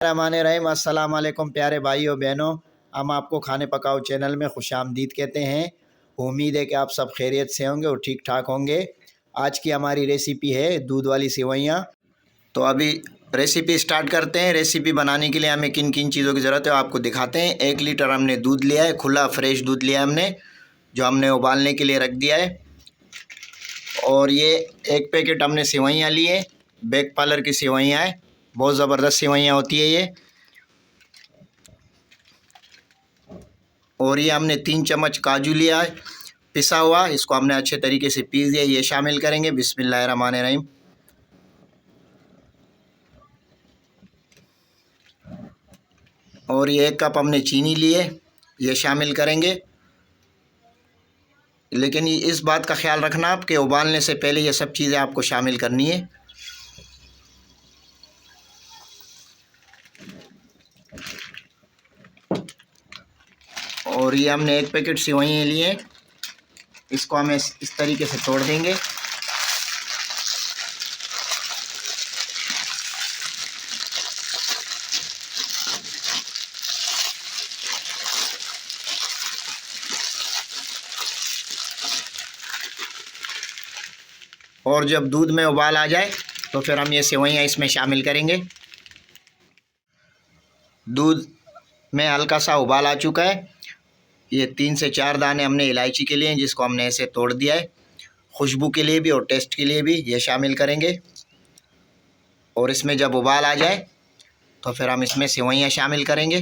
रहमान रहीम। अस्सलाम वालेकुम प्यारे भाइयों बहनों, हम आपको खाने पकाओ चैनल में खुशामदीद कहते हैं। उम्मीद है कि आप सब खैरियत से होंगे और ठीक ठाक होंगे। आज की हमारी रेसिपी है दूध वाली सेवइयाँ। तो अभी रेसिपी स्टार्ट करते हैं। रेसिपी बनाने के लिए हमें किन किन चीज़ों की ज़रूरत है आपको दिखाते हैं। 1 लीटर हमने दूध लिया है, खुला फ्रेश दूध लिया है हमने, जो हमने उबालने के लिए रख दिया है। और ये 1 पैकेट हमने सेवइयाँ ली है, बेक पार्लर की सेवइयाँ है, बहुत ज़बरदस्त सेवइयाँ होती है ये। और ये हमने 3 चम्मच काजू लिया है पिसा हुआ, इसको हमने अच्छे तरीके से पीस दिया, ये शामिल करेंगे। बिस्मिल्लाहिर्रहमानिर्रहीम। और ये 1 कप हमने चीनी ली है, ये शामिल करेंगे। लेकिन इस बात का ख्याल रखना आप कि उबालने से पहले ये सब चीज़ें आपको शामिल करनी है। और ये हमने 1 पैकेट सेवइयाँ लिए, इसको हमें इस तरीके से तोड़ देंगे। और जब दूध में उबाल आ जाए तो फिर हम ये सेवइयाँ इसमें शामिल करेंगे। दूध में हल्का सा उबाल आ चुका है। ये 3 से 4 दाने हमने इलायची के लिए, जिसको हमने ऐसे तोड़ दिया है, खुशबू के लिए भी और टेस्ट के लिए भी ये शामिल करेंगे। और इसमें जब उबाल आ जाए तो फिर हम इसमें सेवइयाँ शामिल करेंगे।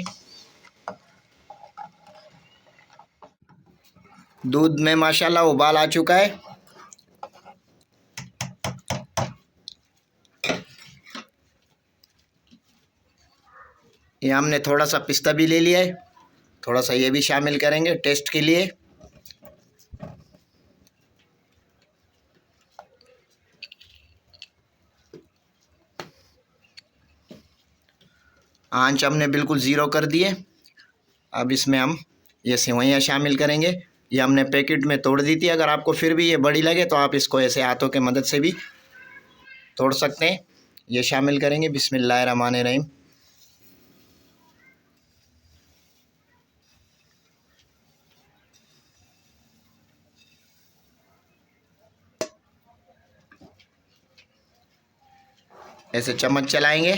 दूध में माशाल्लाह उबाल आ चुका है। ये हमने थोड़ा सा पिस्ता भी ले लिया है, थोड़ा सा ये भी शामिल करेंगे टेस्ट के लिए। आंच हमने बिल्कुल ज़ीरो कर दिए। अब इसमें हम ये सेवइयाँ शामिल करेंगे। ये हमने पैकेट में तोड़ दी थी, अगर आपको फिर भी ये बड़ी लगे तो आप इसको ऐसे हाथों की मदद से भी तोड़ सकते हैं। ये शामिल करेंगे। बिस्मिल्लाहिर्रहमानिर्रहीम। ऐसे चम्मच चलाएंगे।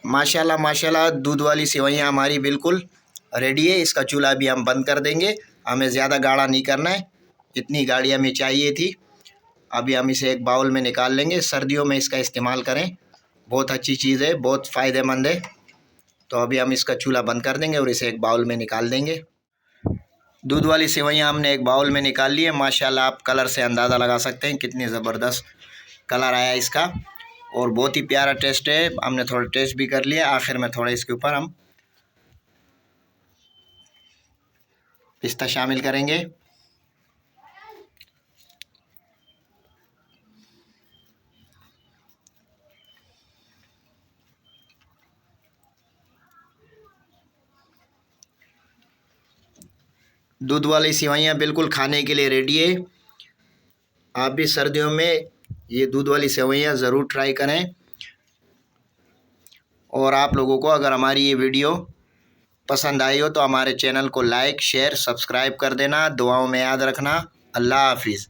माशाल्लाह माशाल्लाह, दूध वाली सेवइयाँ हमारी बिल्कुल रेडी है। इसका चूल्हा भी हम बंद कर देंगे, हमें ज़्यादा गाढ़ा नहीं करना है, इतनी गाढ़ी हमें चाहिए थी। अभी हम इसे एक बाउल में निकाल लेंगे। सर्दियों में इसका इस्तेमाल करें, बहुत अच्छी चीज़ है, बहुत फ़ायदेमंद है। तो अभी हम इसका चूल्हा बंद कर देंगे और इसे एक बाउल में निकाल देंगे। दूध वाली सेवइयाँ हमने एक बाउल में निकाल ली है। माशाल्लाह, आप कलर से अंदाज़ा लगा सकते हैं कितनी ज़बरदस्त कलर आया इसका, और बहुत ही प्यारा टेस्ट है। हमने थोड़ा टेस्ट भी कर लिया। आखिर में थोड़ा इसके ऊपर हम पिस्ता शामिल करेंगे। दूध वाली सेवइयाँ बिल्कुल खाने के लिए रेडी है। आप भी सर्दियों में ये दूध वाली सेवइयाँ ज़रूर ट्राई करें। और आप लोगों को अगर हमारी ये वीडियो पसंद आई हो तो हमारे चैनल को लाइक शेयर सब्सक्राइब कर देना। दुआओं में याद रखना। अल्लाह हाफिज़।